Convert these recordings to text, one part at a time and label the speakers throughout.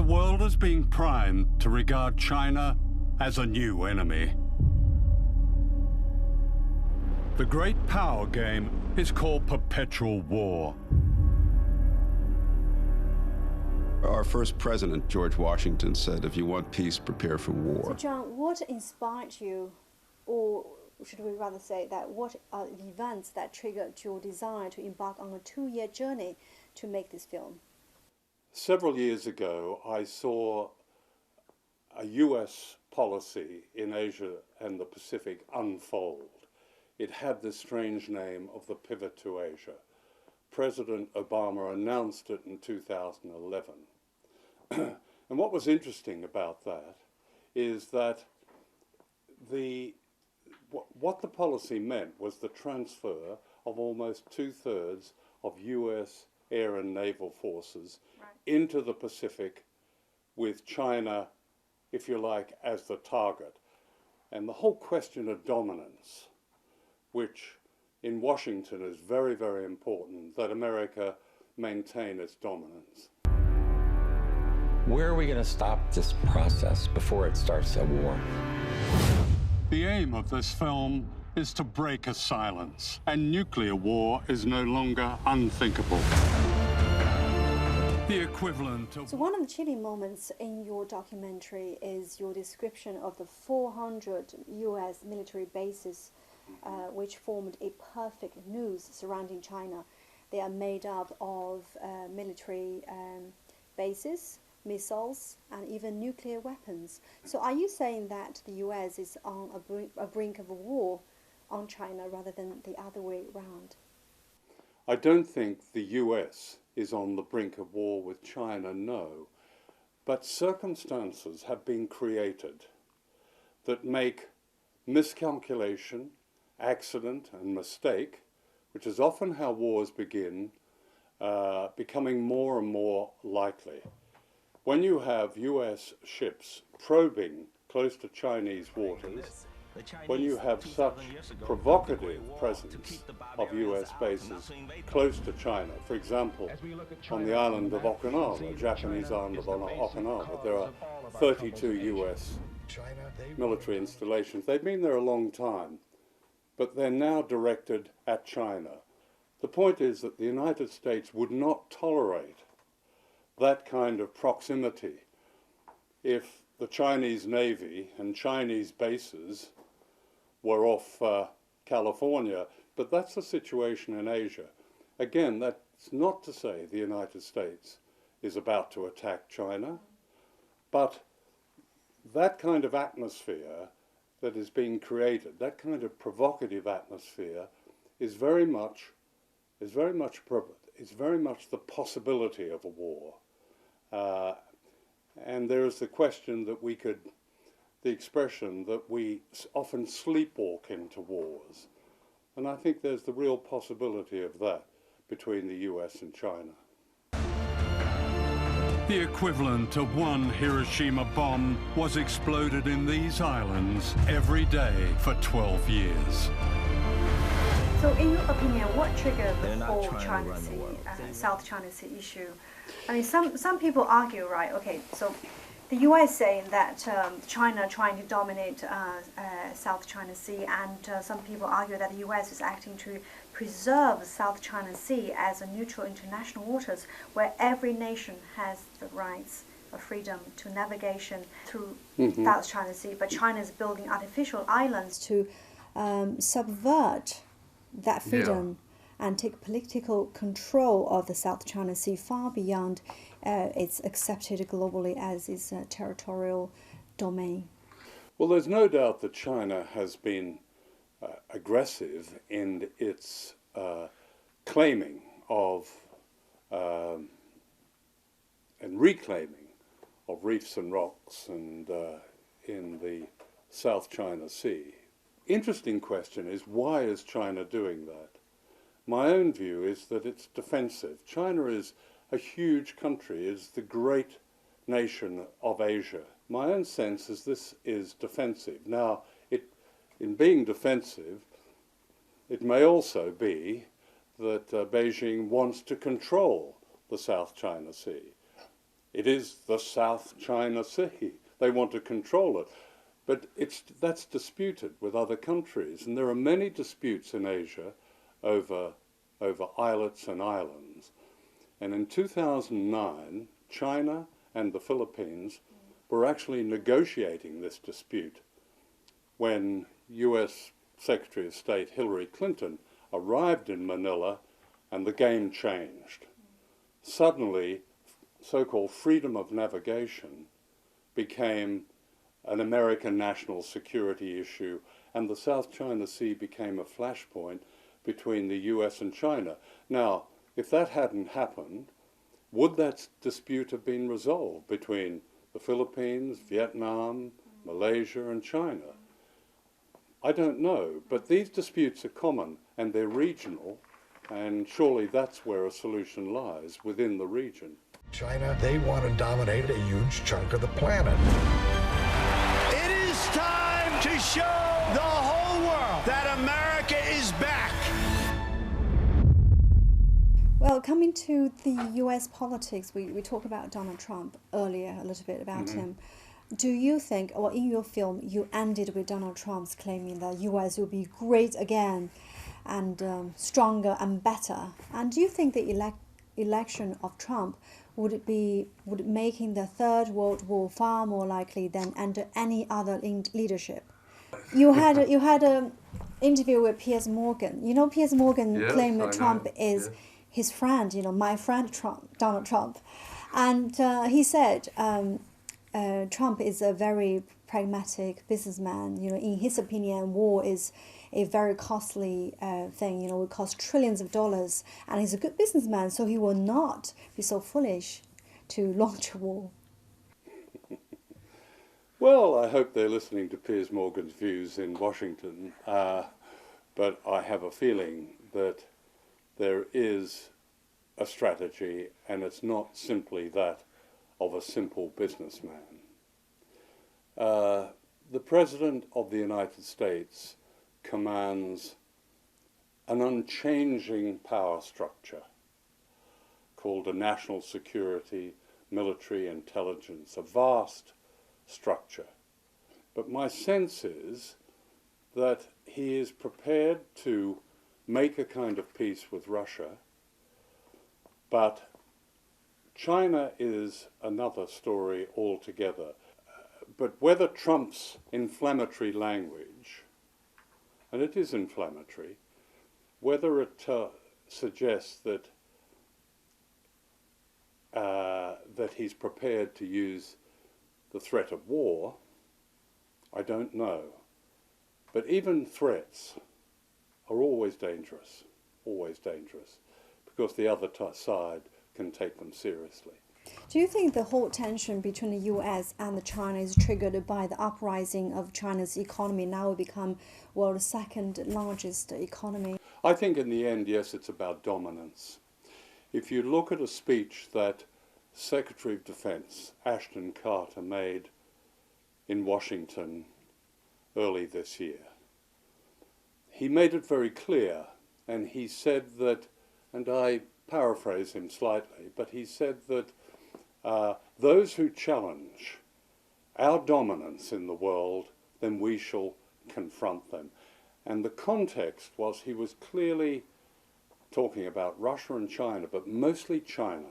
Speaker 1: world is being primed to regard China as a new enemy. The great power game is called perpetual war.
Speaker 2: Our first president, George Washington, said, if you want peace, prepare for war.
Speaker 3: So, John, what inspired you, or should we rather say that what are the events that triggered your desire to embark on a 2-year journey to make this film?
Speaker 1: Several years ago, I saw a US policy in Asia and the Pacific unfold. It had the strange name of the pivot to Asia. President Obama announced it in 2011. And what was interesting about that is that what the policy meant was the transfer of almost 2/3 of US air and naval forces into the Pacific, with China, if you like, as the target. And the whole question of dominance, which in Washington is very, very important, that America maintain its dominance.
Speaker 4: Where are we going to stop this process before it starts a war?
Speaker 1: The aim of this film is to break a silence, and nuclear war is no longer unthinkable. The equivalent of...
Speaker 3: So one of the chilling moments in your documentary is your description of the 400 US military bases which formed a perfect noose surrounding China. They are made up of military bases, missiles, and even nuclear weapons. So are you saying that the US is on a brink of a war on China rather than the other way around?
Speaker 1: I don't think the US is on the brink of war with China, no. But circumstances have been created that make miscalculation, accident and mistake, which is often how wars begin, becoming more and more likely. When you have US ships probing close to Chinese waters, when you have such provocative presence of US bases close to China, for example, on the island of Okinawa, Japanese island of Okinawa, there are 32 US military installations. They've been there a long time, but they're now directed at China. The point is that the United States would not tolerate that kind of proximity if the Chinese Navy and Chinese bases were off California, but that's the situation in Asia. Again, that's not to say the United States is about to attack China, but that kind of atmosphere that is being created, that kind of provocative atmosphere, is very much the possibility of a war. And there is the question that the expression that we often sleepwalk into wars. And I think there's the real possibility of that between the US and China.
Speaker 5: The equivalent of one Hiroshima bomb was exploded in these islands every day for 12 years.
Speaker 3: So in your opinion, what triggered the whole China Sea, South China Sea issue? I mean, some people argue, right, okay, so the US saying that China trying to dominate South China Sea, and some people argue that the US is acting to preserve South China Sea as a neutral international waters where every nation has the rights of freedom to navigation through South China Sea, but China is building artificial islands to subvert that freedom and take political control of the South China Sea far beyond it's accepted globally as its territorial domain.
Speaker 1: Well, there's no doubt that China has been aggressive in its claiming of and reclaiming of reefs and rocks and in the South China Sea. Interesting question is, why is China doing that? My own view is that it's defensive. China is a huge country, is the great nation of Asia. My own sense is this is defensive. Now, in being defensive, it may also be that Beijing wants to control the South China Sea. It is the South China Sea. They want to control it. But that's disputed with other countries. And there are many disputes in Asia over islets and islands. And in 2009, China and the Philippines were actually negotiating this dispute when US Secretary of State Hillary Clinton arrived in Manila, and the game changed. Suddenly, so-called freedom of navigation became an American national security issue, and the South China Sea became a flashpoint between the US and China. Now, if that hadn't happened, would that dispute have been resolved between the Philippines, Vietnam, Malaysia, and China? I don't know, but these disputes are common and they're regional, and surely that's where a solution lies, within the region.
Speaker 6: China, they want to dominate a huge chunk of the planet.
Speaker 7: It is time to show the whole world that America is back.
Speaker 3: Well, coming to the US politics, we talked about Donald Trump earlier, a little bit about him. Do you think, or in your film, you ended with Donald Trump's claiming that US will be great again and stronger and better? And do you think the election of Trump would making the Third World War far more likely than under any other leadership? You had an interview with Piers Morgan. You know, Piers Morgan claimed that Trump is his friend. You know, my friend Donald Trump, and he said. Trump is a very pragmatic businessman. You know, in his opinion, war is a very costly thing. You know, it would cost trillions of dollars, and he's a good businessman, so he will not be so foolish to launch a war.
Speaker 1: Well, I hope they're listening to Piers Morgan's views in Washington, but I have a feeling that there is a strategy, and it's not simply that of a simple businessman. The President of the United States commands an unchanging power structure called a national security, military intelligence, a vast structure. But my sense is that he is prepared to make a kind of peace with Russia, but China is another story altogether. But whether Trump's inflammatory language, and it is inflammatory, whether it suggests that that he's prepared to use the threat of war, I don't know. But even threats are always dangerous, because the other side can take them seriously.
Speaker 3: Do you think the whole tension between the US and China is triggered by the uprising of China's economy? Now it become world's second largest economy.
Speaker 1: I think in the end, yes, it's about dominance. If you look at a speech that Secretary of Defense Ashton Carter made in Washington early this year, he made it very clear, and he said that, and I paraphrase him slightly, but he said that those who challenge our dominance in the world, then we shall confront them. And the context was he was clearly talking about Russia and China, but mostly China.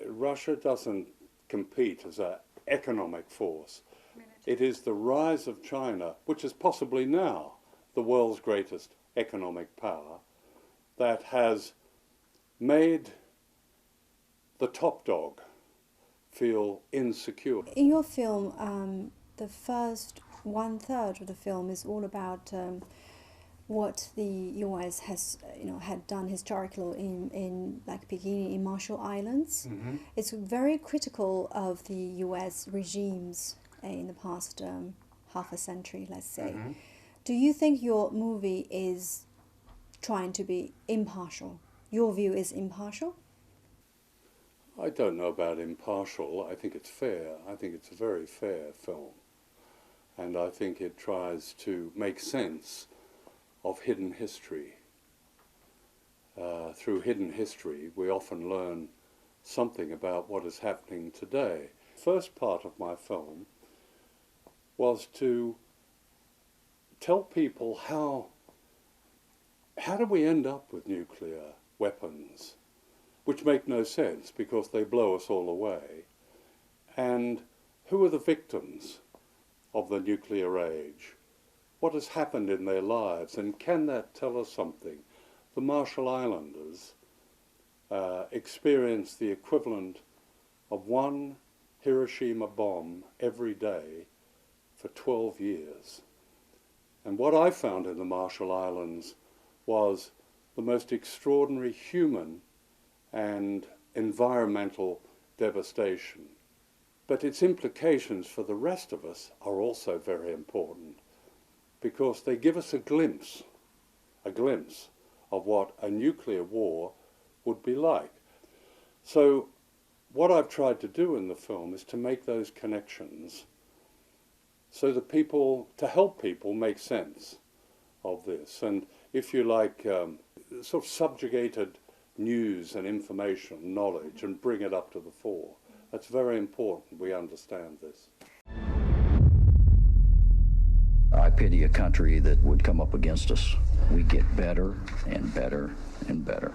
Speaker 1: Russia doesn't compete as an economic force. It is the rise of China, which is possibly now the world's greatest economic power, that has made the top dog feel insecure.
Speaker 3: In your film, the first 1/3 of the film is all about what the US has, had done historically in like beginning in Marshall Islands. Mm-hmm. It's very critical of the US regimes in the past half a century, let's say. Mm-hmm. Do you think your movie is trying to be impartial? Your view is impartial?
Speaker 1: I don't know about impartial. I think it's fair. I think it's a very fair film. And I think it tries to make sense of hidden history. Through hidden history, we often learn something about what is happening today. First part of my film was to tell people how do we end up with nuclear weapons, which make no sense because they blow us all away, and who are the victims of the nuclear age? What has happened in their lives, and can that tell us something? The Marshall Islanders experienced the equivalent of one Hiroshima bomb every day for 12 years. And what I found in the Marshall Islands was the most extraordinary human and environmental devastation. But its implications for the rest of us are also very important, because they give us a glimpse of what a nuclear war would be like. So what I've tried to do in the film is to make those connections so that to help people make sense of this. And if you like, sort of subjugated news and information, knowledge, and bring it up to the fore. That's very important we understand this.
Speaker 8: I pity a country that would come up against us. We get better and better and better.